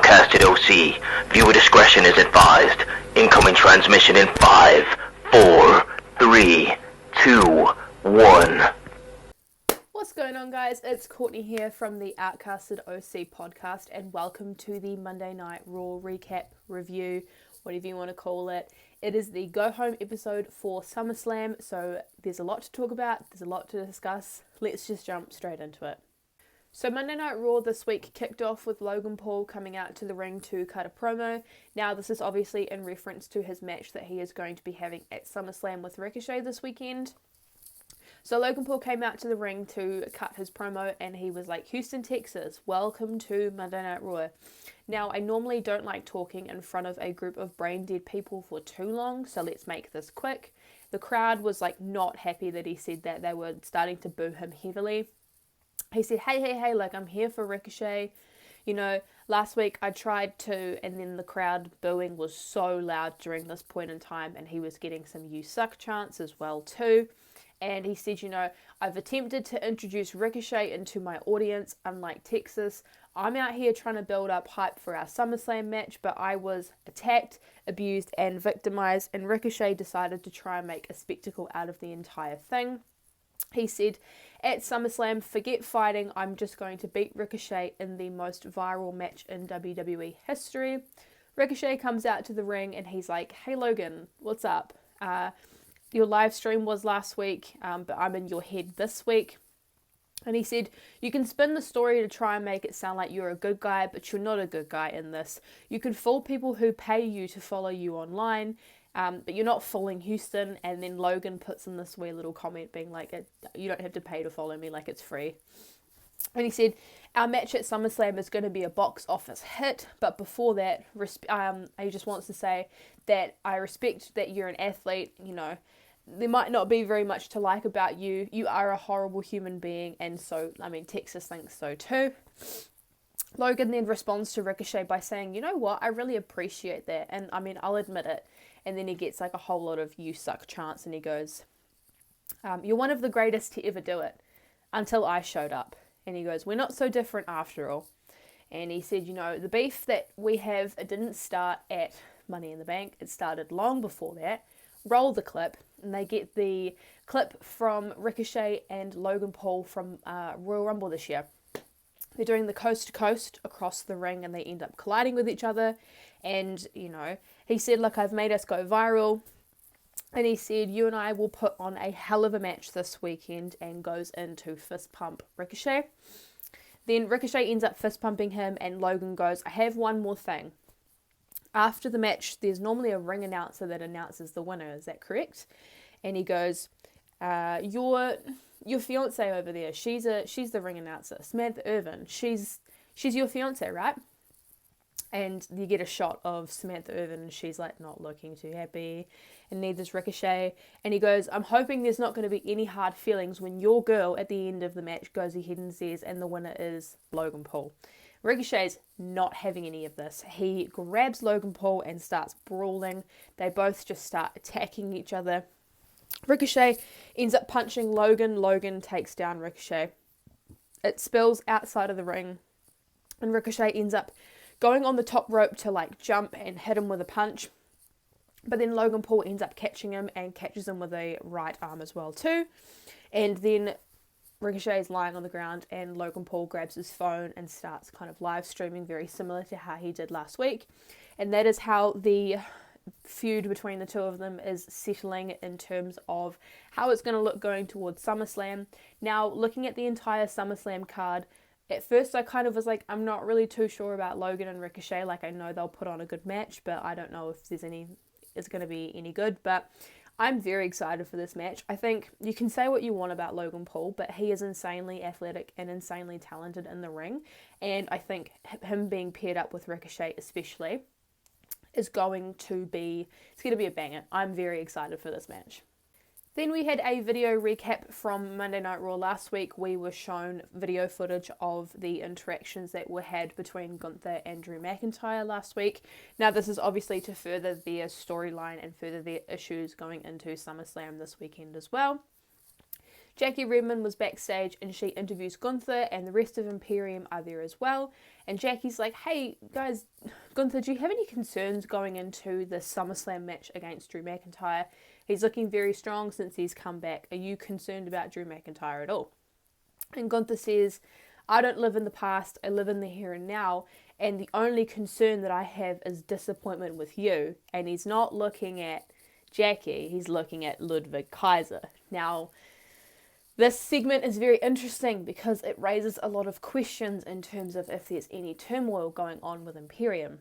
Outcasted OC. Viewer discretion is advised. Incoming transmission in 5, 4, 3, 2, 1. What's going on, guys? It's Courtney here from the Outcasted OC Podcast, and welcome to the Monday Night Raw recap, review, whatever you want to call it. It is the go-home episode for SummerSlam, so there's a lot to talk about, there's a lot to discuss. Let's just jump straight into it. So Monday Night Raw this week kicked off with Logan Paul coming out to the ring to cut a promo. Now, this is obviously in reference to his match that he is going to be having at SummerSlam with Ricochet this weekend. So Logan Paul came out to the ring to cut his promo, and he was like, "Houston, Texas, welcome to Monday Night Raw." Now, I normally don't like talking in front of a group of brain dead people for too long, so let's make this quick. The crowd was like not happy that he said that. They were starting to boo him heavily. He said, hey, like, I'm here for Ricochet. You know, last week I tried to, and then the crowd booing was so loud during this point in time, and he was getting some "you suck" chants as well too. And he said, you know, I've attempted to introduce Ricochet into my audience. Unlike Texas, I'm out here trying to build up hype for our SummerSlam match, but I was attacked, abused, and victimized, and Ricochet decided to try and make a spectacle out of the entire thing. He said, at SummerSlam, forget fighting, I'm just going to beat Ricochet in the most viral match in WWE history. Ricochet comes out to the ring and he's like, "Hey Logan, what's up? Your live stream was last week, but I'm in your head this week." And he said, "You can spin the story to try and make it sound like you're a good guy, but you're not a good guy in this. You can fool people who pay you to follow you online, but you're not fooling Houston." And then Logan puts in this weird little comment being like, "You don't have to pay to follow me, like it's free." And he said, "Our match at SummerSlam is going to be a box office hit, but before that, he just wants to say that I respect that you're an athlete. You know, there might not be very much to like about you. You are a horrible human being, and so, I mean, Texas thinks so too." Logan then responds to Ricochet by saying, "You know what, I really appreciate that, and I mean, I'll admit it." And then he gets like a whole lot of "you suck" chants, and he goes, "You're one of the greatest to ever do it, until I showed up." And he goes, "We're not so different after all." And he said, you know, the beef that we have, it didn't start at Money in the Bank, it started long before that. Roll the clip, and they get the clip from Ricochet and Logan Paul from Royal Rumble this year. They're doing the coast to coast across the ring, and they end up colliding with each other. And, you know, he said, "Look, I've made us go viral." And he said, "You and I will put on a hell of a match this weekend," and goes into fist pump Ricochet. Then Ricochet ends up fist pumping him, and Logan goes, "I have one more thing. After the match, there's normally a ring announcer that announces the winner. Is that correct?" And he goes, Your fiance over there, she's the ring announcer. Samantha Irvin, she's your fiance, right?" And you get a shot of Samantha Irvin, and she's like not looking too happy, and neither's Ricochet. And he goes, "I'm hoping there's not going to be any hard feelings when your girl at the end of the match goes ahead and says, and the winner is Logan Paul." Ricochet's not having any of this. He grabs Logan Paul and starts brawling. They both just start attacking each other. Ricochet ends up punching Logan. Logan takes down Ricochet. It spills outside of the ring, and Ricochet ends up going on the top rope to like jump and hit him with a punch. But then Logan Paul ends up catching him and catches him with a right arm as well too. And then Ricochet is lying on the ground, and Logan Paul grabs his phone and starts kind of live streaming, very similar to how he did last week. And that is how the feud between the two of them is settling in terms of how it's going to look going towards SummerSlam. Now, looking at the entire SummerSlam card, at first I kind of was like, I'm not really too sure about Logan and Ricochet. Like, I know they'll put on a good match, but I don't know if it's going to be any good. But I'm very excited for this match. I think you can say what you want about Logan Paul, but he is insanely athletic and insanely talented in the ring. And I think him being paired up with Ricochet especially is going to be a banger. I'm very excited for this match. Then we had a video recap from Monday Night Raw last week. We were shown video footage of the interactions that were had between Gunther and Drew McIntyre last week. Now, this is obviously to further their storyline and further their issues going into SummerSlam this weekend as well. Jackie Redmond was backstage and she interviews Gunther, and the rest of Imperium are there as well. And Jackie's like, hey guys, Gunther, do you have any concerns going into the SummerSlam match against Drew McIntyre? He's looking very strong since he's come back. Are you concerned about Drew McIntyre at all? And Gunther says, I don't live in the past, I live in the here and now, and the only concern that I have is disappointment with you. And he's not looking at Jackie, he's looking at Ludwig Kaiser. Now, this segment is very interesting because it raises a lot of questions in terms of if there's any turmoil going on with Imperium.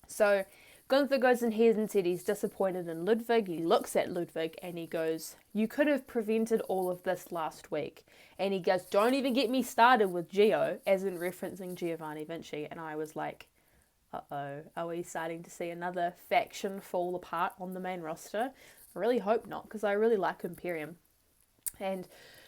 So Gunther goes in here and said he's disappointed in Ludwig. He looks at Ludwig and he goes, you could have prevented all of this last week. And he goes, don't even get me started with Gio, as in referencing Giovanni Vinci. And I was like, uh-oh, are we starting to see another faction fall apart on the main roster? I really hope not, because I really like Imperium. And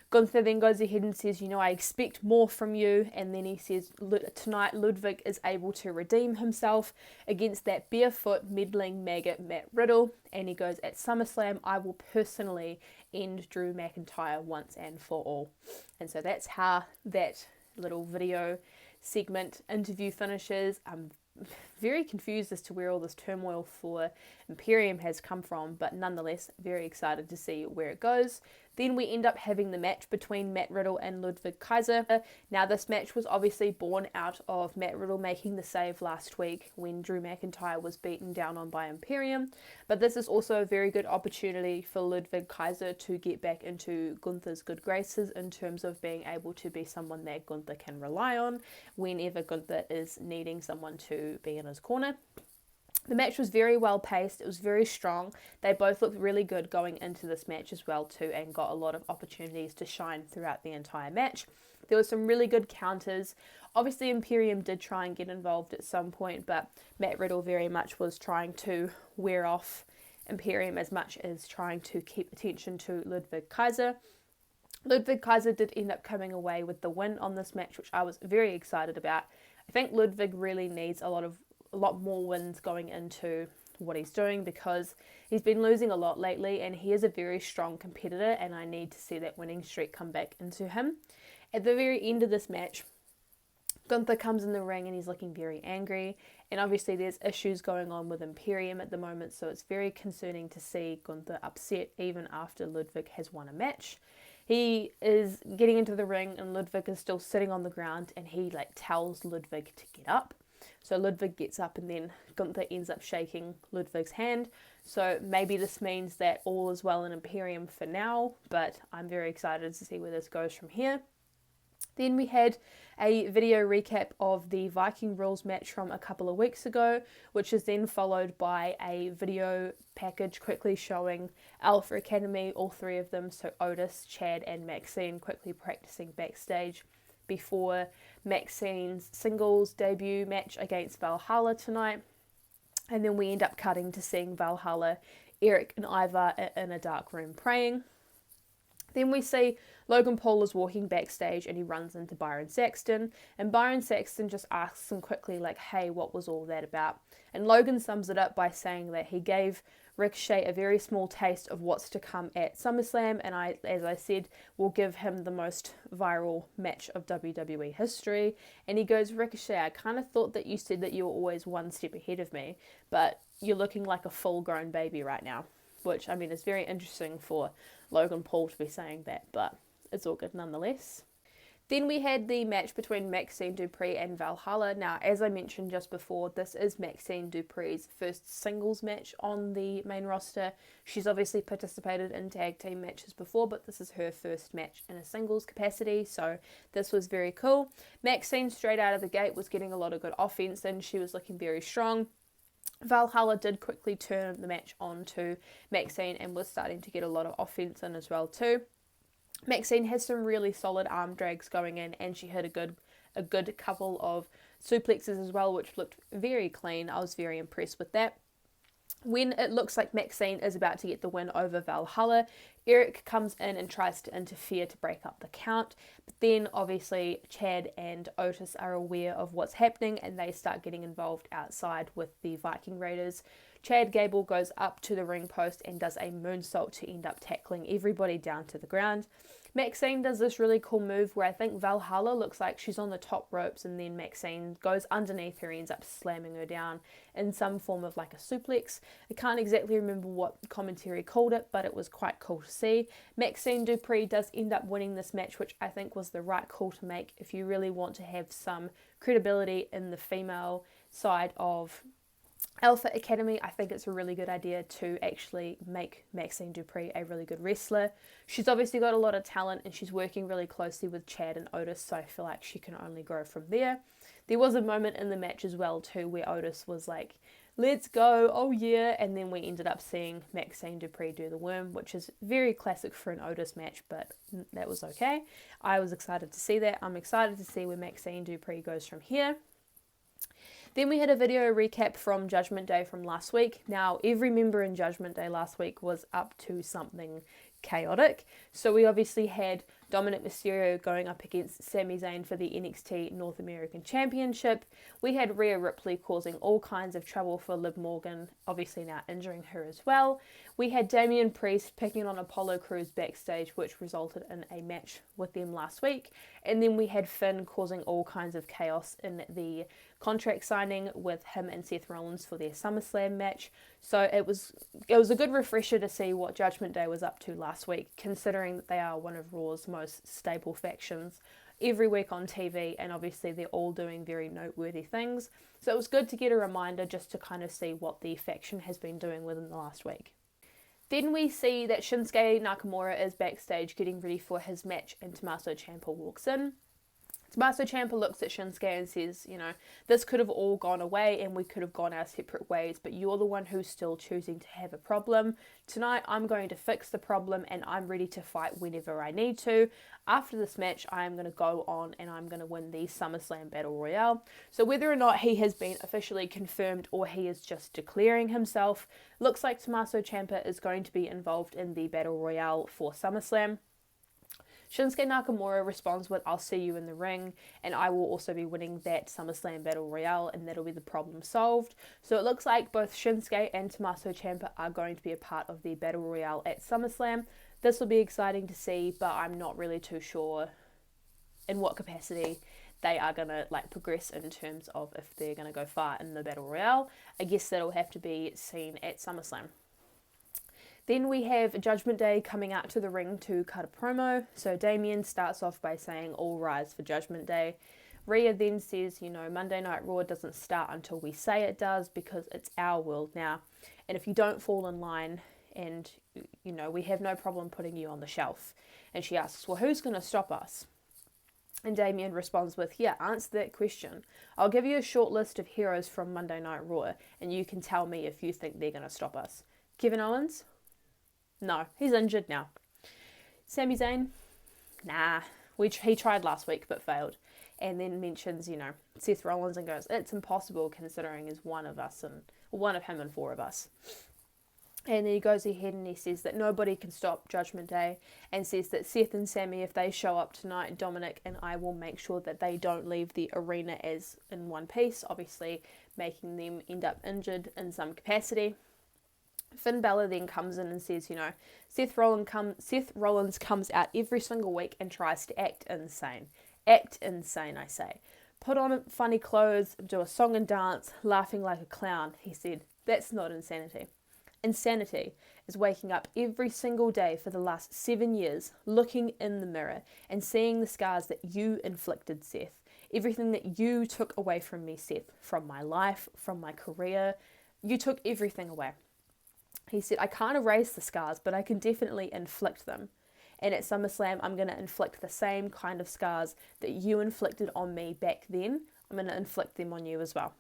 Gunther then goes ahead and says, I expect more from you. And then he says, tonight Ludwig is able to redeem himself against that barefoot meddling maggot Matt Riddle. And he goes, at SummerSlam, I will personally end Drew McIntyre once and for all. And so that's how that little video segment interview finishes. I'm very confused as to where all this turmoil for Imperium has come from, but nonetheless very excited to see where it goes. Then we end up having the match between Matt Riddle and Ludwig Kaiser. Now this match was obviously born out of Matt Riddle making the save last week when Drew McIntyre was beaten down on by Imperium, but this is also a very good opportunity for Ludwig Kaiser to get back into Gunther's good graces in terms of being able to be someone that Gunther can rely on whenever Gunther is needing someone to be in his corner. The match was very well paced, it was very strong. They both looked really good going into this match as well too, and got a lot of opportunities to shine throughout the entire match. There were some really good counters. Obviously Imperium did try and get involved at some point, but Matt Riddle very much was trying to wear off Imperium as much as trying to keep attention to Ludwig Kaiser. Ludwig Kaiser did end up coming away with the win on this match, which I was very excited about. I think Ludwig really needs a lot more wins going into what he's doing, because he's been losing a lot lately and he is a very strong competitor, and I need to see that winning streak come back into him. At the very end of this match, Gunther comes in the ring and he's looking very angry, and obviously there's issues going on with Imperium at the moment, so it's very concerning to see Gunther upset even after Ludwig has won a match. He is getting into the ring and Ludwig is still sitting on the ground, and he tells Ludwig to get up. So Ludwig gets up and then Gunther ends up shaking Ludwig's hand. So maybe this means that all is well in Imperium for now, but I'm very excited to see where this goes from here. Then we had a video recap of the Viking Rules match from a couple of weeks ago, which is then followed by a video package quickly showing Alpha Academy, all three of them, so Otis, Chad and Maxine, quickly practicing backstage before Maxine's singles debut match against Valhalla tonight. And then we end up cutting to seeing Valhalla, Eric and Ivar in a dark room praying. Then we see Logan Paul is walking backstage and he runs into Byron Saxton, and Byron Saxton just asks him quickly hey, what was all that about? And Logan sums it up by saying that he gave Ricochet a very small taste of what's to come at SummerSlam, and as I said, will give him the most viral match of WWE history. And he goes, Ricochet, I kind of thought that you said that you were always one step ahead of me, but you're looking like a full-grown baby right now. Which, I mean, is very interesting for Logan Paul to be saying that, but it's all good nonetheless. Then we had the match between Maxine Dupree and Valhalla. Now, as I mentioned just before, this is Maxine Dupree's first singles match on the main roster. She's obviously participated in tag team matches before, but this is her first match in a singles capacity, so this was very cool. Maxine, straight out of the gate, was getting a lot of good offense, and she was looking very strong. Valhalla did quickly turn the match on to Maxine and was starting to get a lot of offense in as well too. Maxine has some really solid arm drags going in, and she hit a good couple of suplexes as well, which looked very clean. I was very impressed with that. When it looks like Maxine is about to get the win over Valhalla, Eric comes in and tries to interfere to break up the count. But then obviously Chad and Otis are aware of what's happening and they start getting involved outside with the Viking Raiders, Chad Gable goes up to the ring post and does a moonsault to end up tackling everybody down to the ground. Maxine does this really cool move where I think Valhalla looks like she's on the top ropes, and then Maxine goes underneath her and ends up slamming her down in some form of like a suplex. I can't exactly remember what commentary called it, but it was quite cool to see. Maxine Dupree does end up winning this match, which I think was the right call to make if you really want to have some credibility in the female side of Alpha Academy. I think it's a really good idea to actually make Maxine Dupree a really good wrestler. She's obviously got a lot of talent and she's working really closely with Chad and Otis, so I feel like she can only grow from there. There was a moment in the match as well too where Otis was like, let's go, oh yeah, and then we ended up seeing Maxine Dupree do the worm, which is very classic for an Otis match, but that was okay. I was excited to see that. I'm excited to see where Maxine Dupree goes from here. Then we had a video recap from Judgment Day from last week. Now, every member in Judgment Day last week was up to something chaotic. So we obviously had Dominic Mysterio going up against Sami Zayn for the NXT North American Championship. We had Ria Ripley causing all kinds of trouble for Liv Morgan, obviously now injuring her as well. We had Damian Priest picking on Apollo Crews backstage, which resulted in a match with them last week. And then we had Finn causing all kinds of chaos in the contract signing with him and Seth Rollins for their SummerSlam match. So it was a good refresher to see what Judgment Day was up to last week, considering that they are one of Raw's most stable factions every week on TV, and obviously they're all doing very noteworthy things. So it was good to get a reminder just to kind of see what the faction has been doing within the last week. Then we see that Shinsuke Nakamura is backstage getting ready for his match, and Tommaso Ciampa walks in. Tommaso Ciampa looks at Shinsuke and says, this could have all gone away and we could have gone our separate ways, but you're the one who's still choosing to have a problem. Tonight I'm going to fix the problem and I'm ready to fight whenever I need to. After this match, I am going to go on and I'm going to win the SummerSlam Battle Royale. So whether or not he has been officially confirmed or he is just declaring himself, looks like Tommaso Ciampa is going to be involved in the Battle Royale for SummerSlam. Shinsuke Nakamura responds with, I'll see you in the ring, and I will also be winning that SummerSlam Battle Royale, and that'll be the problem solved. So it looks like both Shinsuke and Tommaso Ciampa are going to be a part of the Battle Royale at SummerSlam. This will be exciting to see, but I'm not really too sure in what capacity they are going to progress in terms of if they're going to go far in the Battle Royale. I guess that'll have to be seen at SummerSlam. Then we have Judgment Day coming out to the ring to cut a promo. So Damien starts off by saying, all rise for Judgment Day. Ria then says, Monday Night Raw doesn't start until we say it does because it's our world now. And if you don't fall in line and, we have no problem putting you on the shelf. And she asks, well, who's going to stop us? And Damien responds with, yeah, answer that question. I'll give you a short list of heroes from Monday Night Raw and you can tell me if you think they're going to stop us. Kevin Owens? No, he's injured now. Sami Zayn? Nah. He tried last week but failed. And then mentions, Seth Rollins and goes, it's impossible considering he's one of us and one of him and four of us. And then he goes ahead and he says that nobody can stop Judgment Day and says that Seth and Sami, if they show up tonight, Dominic and I will make sure that they don't leave the arena as in one piece, obviously making them end up injured in some capacity. Finn Balor then comes in and says, Seth Rollins comes out every single week and tries to act insane. Act insane, I say. Put on funny clothes, do a song and dance, laughing like a clown. He said, that's not insanity. Insanity is waking up every single day for the last 7 years, looking in the mirror and seeing the scars that you inflicted, Seth. Everything that you took away from me, Seth, from my life, from my career. You took everything away. He said, I can't erase the scars, but I can definitely inflict them. And at SummerSlam, I'm going to inflict the same kind of scars that you inflicted on me back then. I'm going to inflict them on you as well.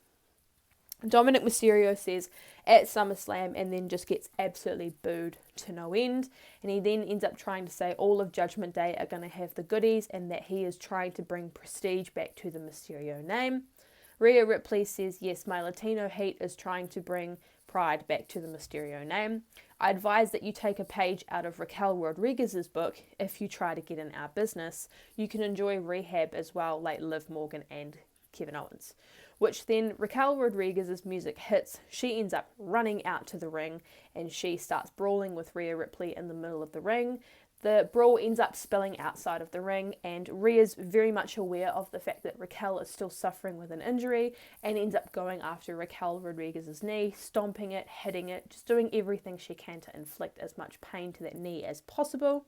Dominic Mysterio says at SummerSlam and then just gets absolutely booed to no end. And he then ends up trying to say all of Judgment Day are going to have the goodies and that he is trying to bring prestige back to the Mysterio name. Ria Ripley says, yes, my Latino heat is trying to bring pride back to the Mysterio name. I advise that you take a page out of Raquel Rodriguez's book. If you try to get in our business, you can enjoy rehab as well, like Liv Morgan and Kevin Owens. Which then Raquel Rodriguez's music hits, she ends up running out to the ring and she starts brawling with Ria Ripley in the middle of the ring. The brawl ends up spilling outside of the ring, and Rhea's very much aware of the fact that Raquel is still suffering with an injury and ends up going after Raquel Rodriguez's knee, stomping it, hitting it, just doing everything she can to inflict as much pain to that knee as possible.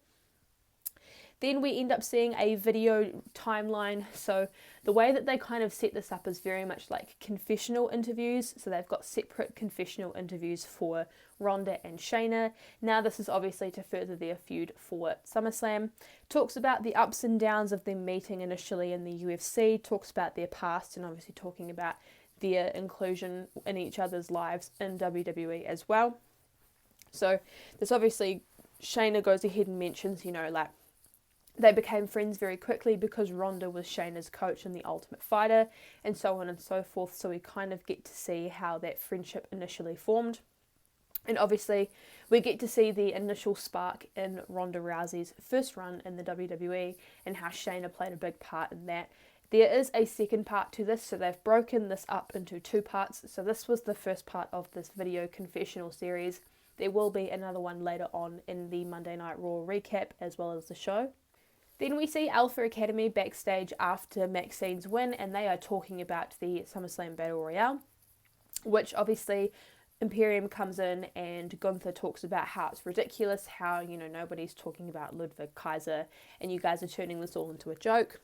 Then we end up seeing a video timeline. So the way that they kind of set this up is very much like confessional interviews. So they've got separate confessional interviews for Ronda and Shayna. Now this is obviously to further their feud for SummerSlam. Talks about the ups and downs of them meeting initially in the UFC. Talks about their past and obviously talking about their inclusion in each other's lives in WWE as well. So this obviously, Shayna goes ahead and mentions, like, they became friends very quickly because Ronda was Shayna's coach in The Ultimate Fighter, and so on and so forth. So we kind of get to see how that friendship initially formed. And obviously, we get to see the initial spark in Ronda Rousey's first run in the WWE and how Shayna played a big part in that. There is a second part to this, so they've broken this up into two parts. So this was the first part of this video confessional series. There will be another one later on in the Monday Night Raw recap as well as the show. Then we see Alpha Academy backstage after Maxine's win, and they are talking about the SummerSlam Battle Royale, which obviously Imperium comes in and Gunther talks about how it's ridiculous, how, nobody's talking about Ludwig Kaiser and you guys are turning this all into a joke.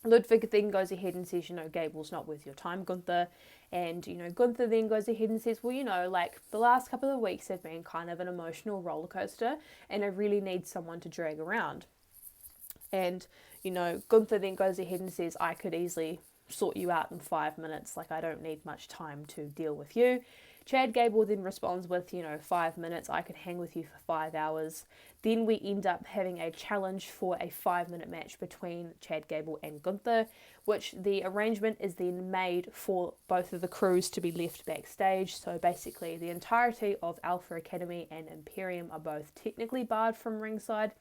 Ludwig then goes ahead and says, Gable's not worth your time, Gunther. And, Gunther then goes ahead and says, the last couple of weeks have been kind of an emotional roller coaster and I really need someone to drag around. And, Gunther then goes ahead and says, I could easily sort you out in 5 minutes. I don't need much time to deal with you. Chad Gable then responds with, 5 minutes. I could hang with you for 5 hours. Then we end up having a challenge for a 5-minute match between Chad Gable and Gunther, which the arrangement is then made for both of the crews to be left backstage. So basically the entirety of Alpha Academy and Imperium are both technically barred from ringside,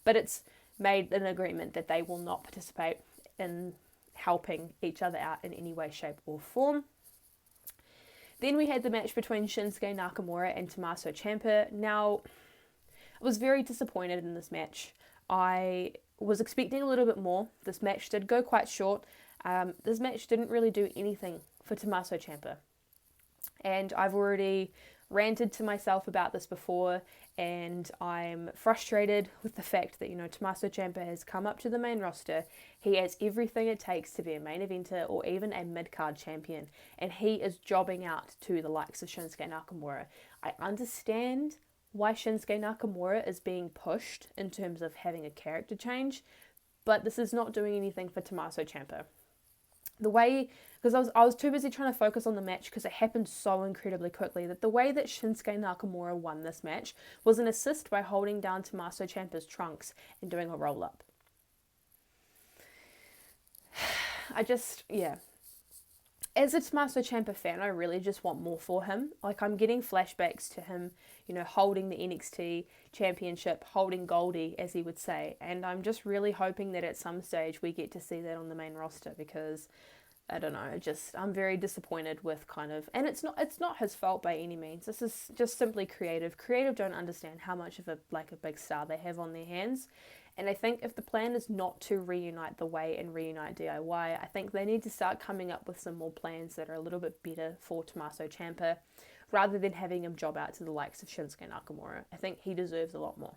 but it's made an agreement that they will not participate in helping each other out in any way, shape or form. Then we had the match between Shinsuke Nakamura and Tommaso Ciampa. Now, I was very disappointed in this match. I was expecting a little bit more. This match did go quite short. This match didn't really do anything for Tommaso Ciampa. And I've already ranted to myself about this before, and I'm frustrated with the fact that, Tommaso Ciampa has come up to the main roster. He has everything it takes to be a main eventer or even a mid-card champion, and he is jobbing out to the likes of Shinsuke Nakamura. I understand why Shinsuke Nakamura is being pushed in terms of having a character change, but this is not doing anything for Tommaso Ciampa. Because I was too busy trying to focus on the match because it happened so incredibly quickly, that the way that Shinsuke Nakamura won this match was an assist by holding down Tommaso Ciampa's trunks and doing a roll-up. As a Tommaso Ciampa fan, I really just want more for him. I'm getting flashbacks to him, holding the NXT championship, holding Goldie, as he would say. And I'm just really hoping that at some stage we get to see that on the main roster, because, I don't know, I'm very disappointed with and it's not his fault by any means. This is just simply creative. Creative don't understand how much of a big star they have on their hands. And I think if the plan is not to reunite The Way and reunite DIY, I think they need to start coming up with some more plans that are a little bit better for Tommaso Ciampa, rather than having him job out to the likes of Shinsuke Nakamura. I think he deserves a lot more.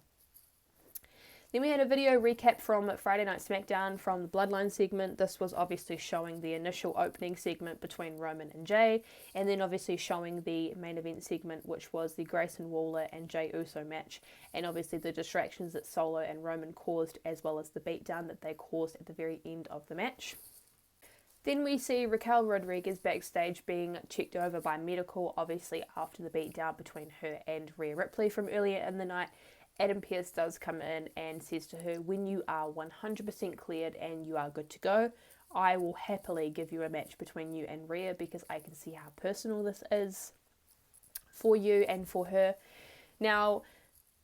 Then we had a video recap from Friday Night SmackDown from the Bloodline segment. This was obviously showing the initial opening segment between Roman and Jay, and then obviously showing the main event segment, which was the Grayson Waller and Jey Uso match, and obviously the distractions that Solo and Roman caused, as well as the beatdown that they caused at the very end of the match. Then we see Raquel Rodriguez backstage being checked over by medical, obviously after the beatdown between her and Ria Ripley from earlier in the night. Adam Pearce does come in and says to her, when you are 100% cleared and you are good to go, I will happily give you a match between you and Ria, because I can see how personal this is for you and for her. Now,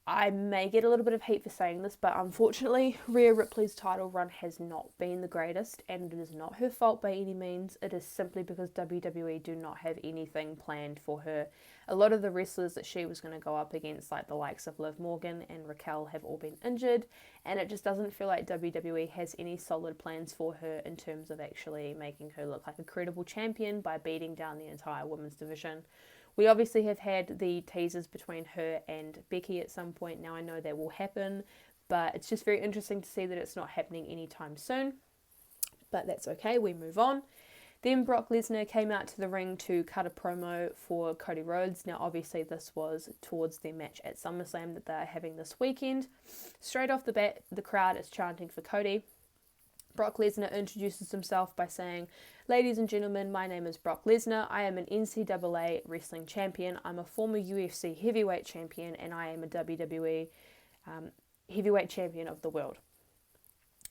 I may get a little bit of heat for saying this, but unfortunately, Ria Ripley's title run has not been the greatest, and it is not her fault by any means. It is simply because WWE do not have anything planned for her. A lot of the wrestlers that she was going to go up against, like the likes of Liv Morgan and Raquel, have all been injured, and it just doesn't feel like WWE has any solid plans for her in terms of actually making her look like a credible champion by beating down the entire women's division. We obviously have had the teasers between her and Becky at some point. Now I know that will happen, but it's just very interesting to see that it's not happening anytime soon. But that's okay, we move on. Then Brock Lesnar came out to the ring to cut a promo for Cody Rhodes. Now obviously this was towards their match at SummerSlam that they're having this weekend. Straight off the bat, the crowd is chanting for Cody. Brock Lesnar introduces himself by saying, "Ladies and gentlemen, my name is Brock Lesnar. I am an NCAA wrestling champion. I'm a former UFC heavyweight champion, and I am a WWE heavyweight champion of the world."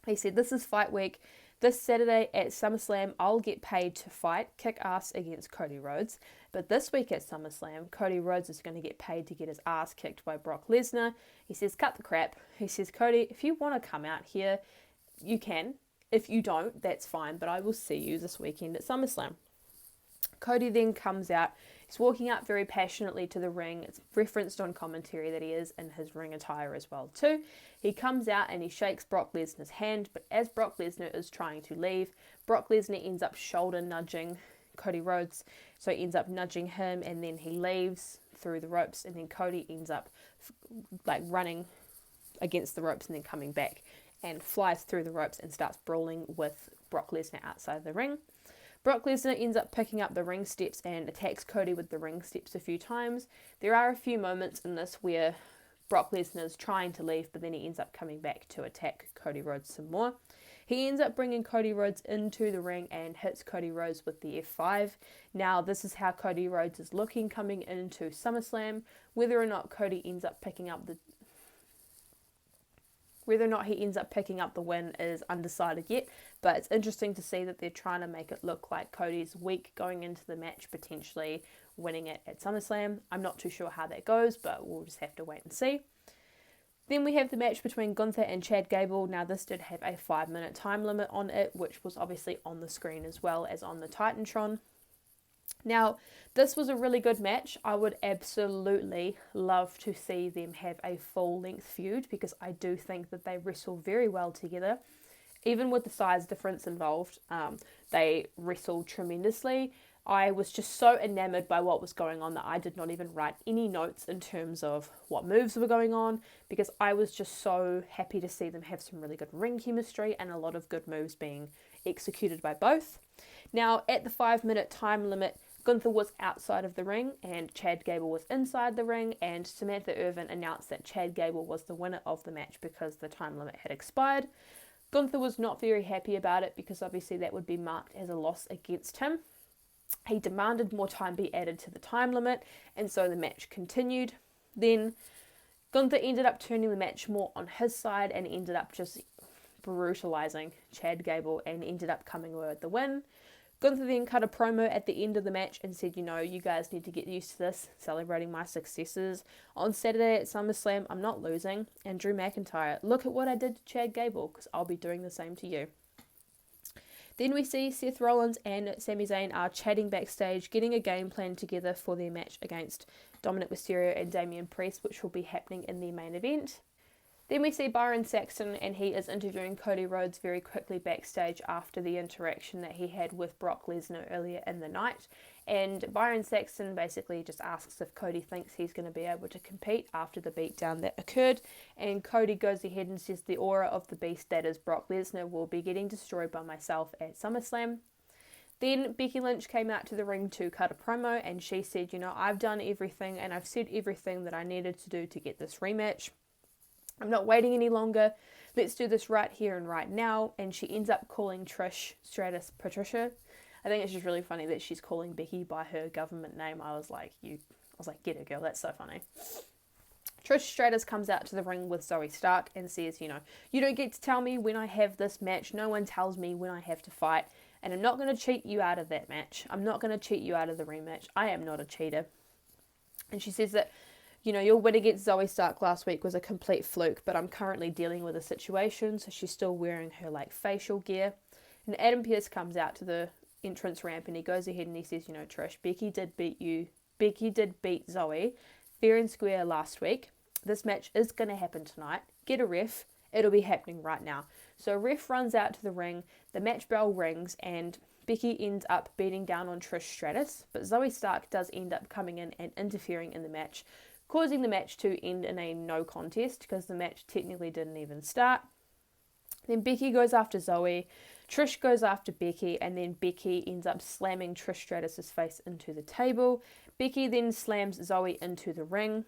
He said, "This is fight week. This Saturday at SummerSlam, I'll get paid to fight, kick ass against Cody Rhodes. But this week at SummerSlam, Cody Rhodes is going to get paid to get his ass kicked by Brock Lesnar." He says, "Cut the crap." He says, "Cody, if you want to come out here, you can. If you don't, that's fine, but I will see you this weekend at SummerSlam." Cody then comes out. He's walking out very passionately to the ring. It's referenced on commentary that he is in his ring attire as well too. He comes out and he shakes Brock Lesnar's hand, but as Brock Lesnar is trying to leave, Brock Lesnar ends up shoulder nudging Cody Rhodes. So he ends up nudging him, and then he leaves through the ropes, and then Cody ends up like running against the ropes and then coming back and flies through the ropes and starts brawling with Brock Lesnar outside the ring. Brock Lesnar ends up picking up the ring steps and attacks Cody with the ring steps a few times. There are a few moments in this where Brock Lesnar is trying to leave, but then he ends up coming back to attack Cody Rhodes some more. He ends up bringing Cody Rhodes into the ring and hits Cody Rhodes with the F5. Now, this is how Cody Rhodes is looking coming into SummerSlam. Whether or not he ends up picking up the win is undecided yet, but it's interesting to see that they're trying to make it look like Cody's weak going into the match, potentially winning it at SummerSlam. I'm not too sure how that goes, but we'll just have to wait and see. Then we have the match between Gunther and Chad Gable. Now this did have a 5-minute time limit on it, which was obviously on the screen as well as on the Titantron. Now, this was a really good match. I would absolutely love to see them have a full-length feud because I do think that they wrestle very well together. Even with the size difference involved, they wrestle tremendously. I was just so enamored by what was going on that I did not even write any notes in terms of what moves were going on because I was just so happy to see them have some really good ring chemistry and a lot of good moves being executed by both. Now, at the 5-minute time limit, Gunther was outside of the ring and Chad Gable was inside the ring, and Samantha Irvin announced that Chad Gable was the winner of the match because the time limit had expired. Gunther was not very happy about it because obviously that would be marked as a loss against him. He demanded more time be added to the time limit, and so the match continued. Then Gunther ended up turning the match more on his side and ended up just brutalizing Chad Gable and ended up coming away with the win. Gunther then cut a promo at the end of the match and said, you guys need to get used to this, celebrating my successes. On Saturday at SummerSlam, I'm not losing. And Drew McIntyre, look at what I did to Chad Gable, because I'll be doing the same to you. Then we see Seth Rollins and Sami Zayn are chatting backstage, getting a game plan together for their match against Dominic Mysterio and Damian Priest, which will be happening in the main event. Then we see Byron Saxton, and he is interviewing Cody Rhodes very quickly backstage after the interaction that he had with Brock Lesnar earlier in the night. And Byron Saxton basically just asks if Cody thinks he's going to be able to compete after the beatdown that occurred. And Cody goes ahead and says the aura of the beast that is Brock Lesnar will be getting destroyed by myself at SummerSlam. Then Becky Lynch came out to the ring to cut a promo, and she said, I've done everything and I've said everything that I needed to do to get this rematch. I'm not waiting any longer. Let's do this right here and right now. And she ends up calling Trish Stratus Patricia. I think it's just really funny that she's calling Becky by her government name. I was like, get it, girl. That's so funny. Trish Stratus comes out to the ring with Zoe Stark and says, you don't get to tell me when I have this match. No one tells me when I have to fight. And I'm not going to cheat you out of that match. I'm not going to cheat you out of the rematch. I am not a cheater. And she says that you know, your win against Zoe Stark last week was a complete fluke, but I'm currently dealing with a situation, so she's still wearing her, like, facial gear. And Adam Pearce comes out to the entrance ramp and he goes ahead and he says, you know, Trish, Becky did beat Zoe fair and square last week. This match is going to happen tonight. Get a ref. It'll be happening right now. So a ref runs out to the ring, the match bell rings, and Becky ends up beating down on Trish Stratus, but Zoe Stark does end up coming in and interfering in the match, causing the match to end in a no contest because the match technically didn't even start. Then Becky goes after Zoe, Trish goes after Becky, and then Becky ends up slamming Trish Stratus's face into the table. Becky then slams Zoe into the ring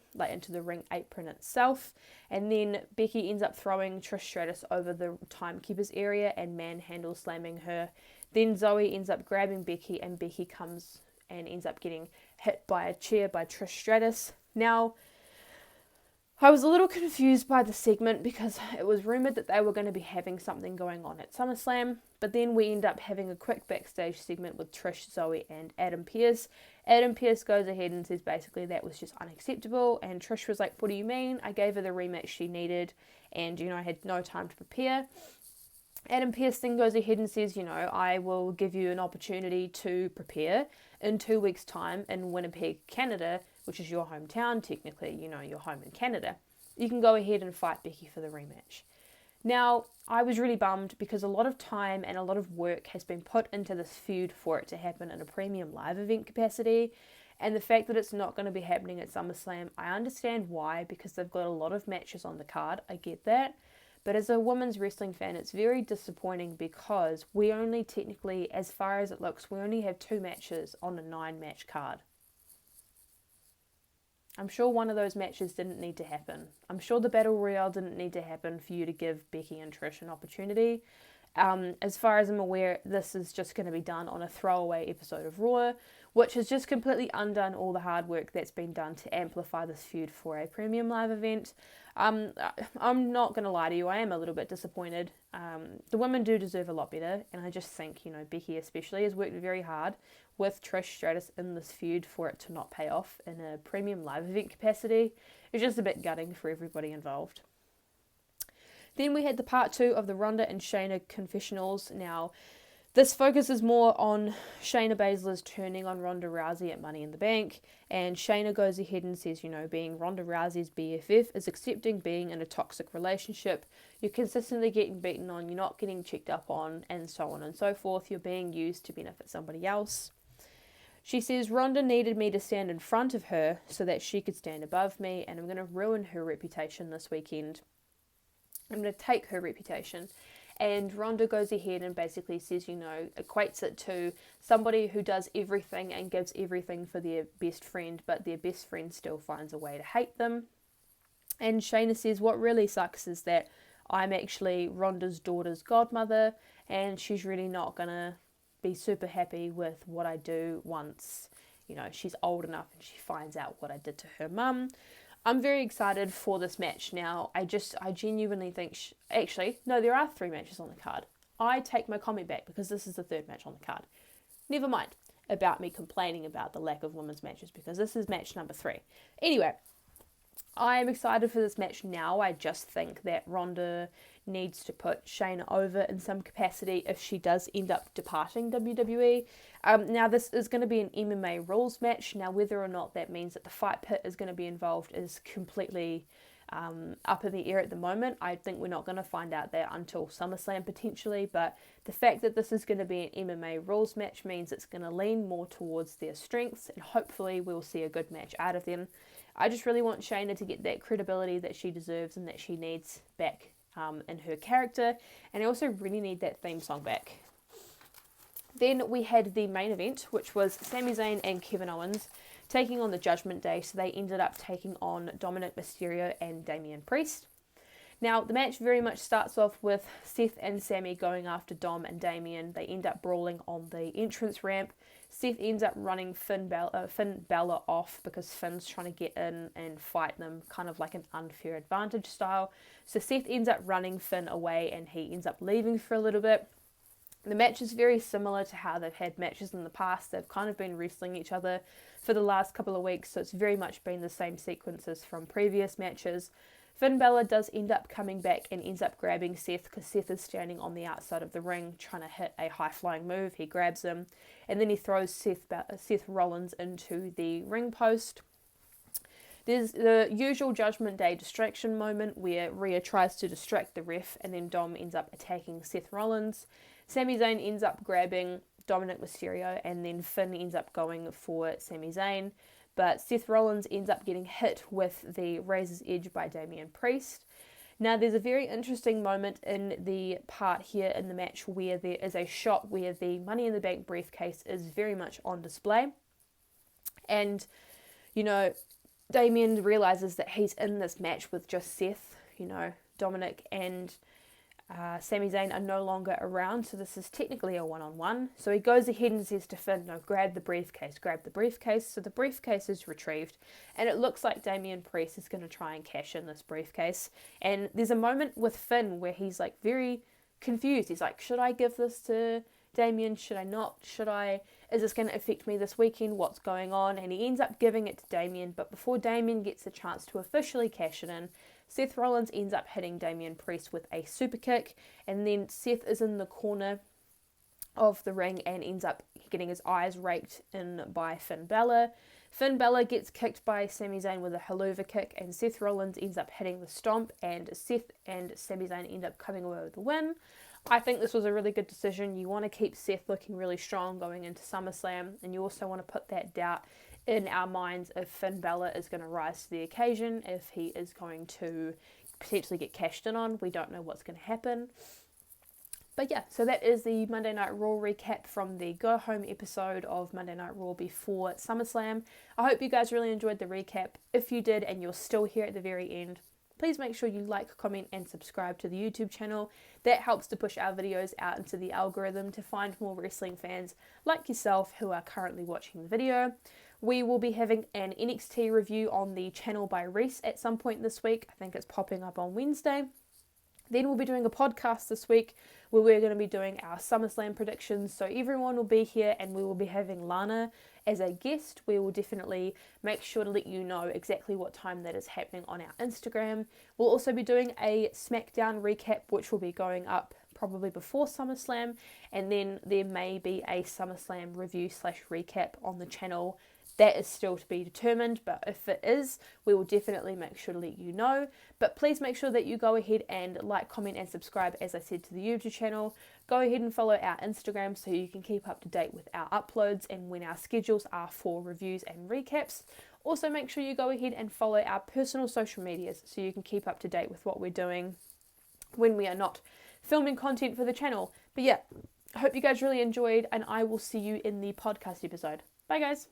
apron itself, and then Becky ends up throwing Trish Stratus over the timekeeper's area and manhandle slamming her. Then Zoe ends up grabbing Becky, and Becky comes and ends up getting hit by a chair by Trish Stratus. Now, I was a little confused by the segment because it was rumoured that they were going to be having something going on at SummerSlam, but then we end up having a quick backstage segment with Trish, Zoe and Adam Pearce. Adam Pearce goes ahead and says basically that was just unacceptable, and Trish was like, what do you mean? I gave her the rematch she needed, and, you know, I had no time to prepare. Adam Pearce then goes ahead and says, you know, I will give you an opportunity to prepare in 2 weeks' time in Winnipeg, Canada, which is your hometown, technically, you know, you're home in Canada. You can go ahead and fight Becky for the rematch. Now, I was really bummed because a lot of time and a lot of work has been put into this feud for it to happen in a premium live event capacity, and the fact that it's not going to be happening at SummerSlam, I understand why, because they've got a lot of matches on the card, I get that. But as a women's wrestling fan, it's very disappointing because we only technically, as far as it looks, we only have 2 matches on a 9-match card. I'm sure one of those matches didn't need to happen. I'm sure the Battle Royale didn't need to happen for you to give Becky and Trish an opportunity. As far as I'm aware, this is just going to be done on a throwaway episode of Raw, which has just completely undone all the hard work that's been done to amplify this feud for a premium live event. I'm not going to lie to you, I am a little bit disappointed. The women do deserve a lot better, and I just think, you know, Becky especially has worked very hard with Trish Stratus in this feud for it to not pay off in a premium live event capacity. It's just a bit gutting for everybody involved. Then we had the part 2 of the Ronda and Shayna confessionals. Now, this focuses more on Shayna Baszler's turning on Ronda Rousey at Money in the Bank, and Shayna goes ahead and says, you know, being Ronda Rousey's BFF is accepting being in a toxic relationship. You're consistently getting beaten on, you're not getting checked up on, and so on and so forth. You're being used to benefit somebody else. She says, Ronda needed me to stand in front of her so that she could stand above me, and I'm going to ruin her reputation this weekend. I'm going to take her reputation. And Ronda goes ahead and basically says, you know, equates it to somebody who does everything and gives everything for their best friend, but their best friend still finds a way to hate them. And Shayna says, what really sucks is that I'm actually Ronda's daughter's godmother, and she's really not going to be super happy with what I do once, you know, she's old enough and she finds out what I did to her mum. I'm very excited for this match. Now, I genuinely think, actually, no, there are 3 matches on the card. I take my comment back because this is the 3rd match on the card. Never mind about me complaining about the lack of women's matches because this is match number 3. Anyway, I am excited for this match now. I just think that Ronda needs to put Shayna over in some capacity if she does end up departing WWE. Now, this is going to be an MMA rules match. Now, whether or not that means that the fight pit is going to be involved is completely up in the air at the moment. I think we're not going to find out that until SummerSlam potentially, but the fact that this is going to be an MMA rules match means it's going to lean more towards their strengths, and hopefully we'll see a good match out of them. I just really want Shayna to get that credibility that she deserves and that she needs back in her character, and I also really need that theme song back. Then we had the main event, which was Sami Zayn and Kevin Owens taking on the Judgment Day, so they ended up taking on Dominic Mysterio and Damian Priest. Now, the match very much starts off with Seth and Sami going after Dom and Damian. They end up brawling on the entrance ramp. Seth ends up running Finn Balor off because Finn's trying to get in and fight them, kind of like an unfair advantage style. So Seth ends up running Finn away and he ends up leaving for a little bit. The match is very similar to how they've had matches in the past. They've kind of been wrestling each other for the last couple of weeks, so it's very much been the same sequences from previous matches. Finn Balor does end up coming back and ends up grabbing Seth because Seth is standing on the outside of the ring trying to hit a high-flying move. He grabs him and then he throws Seth Rollins into the ring post. There's the usual Judgment Day distraction moment where Rhea tries to distract the ref and then Dom ends up attacking Seth Rollins. Sami Zayn ends up grabbing Dominic Mysterio and then Finn ends up going for Sami Zayn. But Seth Rollins ends up getting hit with the Razor's Edge by Damian Priest. Now there's a very interesting moment in the part here in the match where there is a shot where the Money in the Bank briefcase is very much on display. And, Damian realizes that he's in this match with just Seth. Dominic and Sami Zayn are no longer around, so this is technically a one-on-one. So he goes ahead and says to Finn, no, grab the briefcase. So the briefcase is retrieved, and it looks like Damian Priest is going to try and cash in this briefcase. And there's a moment with Finn where he's like very confused. He's like, should I give this to Damian? Should I not? Is this going to affect me this weekend? What's going on? And he ends up giving it to Damian, but before Damian gets a chance to officially cash it in, Seth Rollins ends up hitting Damian Priest with a super kick, and then Seth is in the corner of the ring and ends up getting his eyes raked in by Finn Balor. Finn Balor gets kicked by Sami Zayn with a haluva kick, and Seth Rollins ends up hitting the stomp, and Seth and Sami Zayn end up coming away with the win. I think this was a really good decision. You want to keep Seth looking really strong going into SummerSlam, and you also want to put that doubt in our minds if Finn Balor is going to rise to the occasion, if he is going to potentially get cashed in on. We don't know what's going to happen. But yeah, so that is the Monday Night Raw recap from the Go Home episode of Monday Night Raw before SummerSlam. I hope you guys really enjoyed the recap. If you did and you're still here at the very end, please make sure you like, comment and subscribe to the YouTube channel. That helps to push our videos out into the algorithm to find more wrestling fans like yourself who are currently watching the video. We will be having an NXT review on the channel by Reese at some point this week. I think it's popping up on Wednesday. Then we'll be doing a podcast this week where we're going to be doing our SummerSlam predictions. So everyone will be here and we will be having Lana as a guest. We will definitely make sure to let you know exactly what time that is happening on our Instagram. We'll also be doing a SmackDown recap, which will be going up probably before SummerSlam. And then there may be a SummerSlam review / recap on the channel. That is still to be determined, but if it is, we will definitely make sure to let you know. But please make sure that you go ahead and like, comment and subscribe, as I said, to the YouTube channel. Go ahead and follow our Instagram so you can keep up to date with our uploads and when our schedules are for reviews and recaps. Also make sure you go ahead and follow our personal social medias so you can keep up to date with what we're doing when we are not filming content for the channel. But yeah, I hope you guys really enjoyed and I will see you in the podcast episode. Bye guys.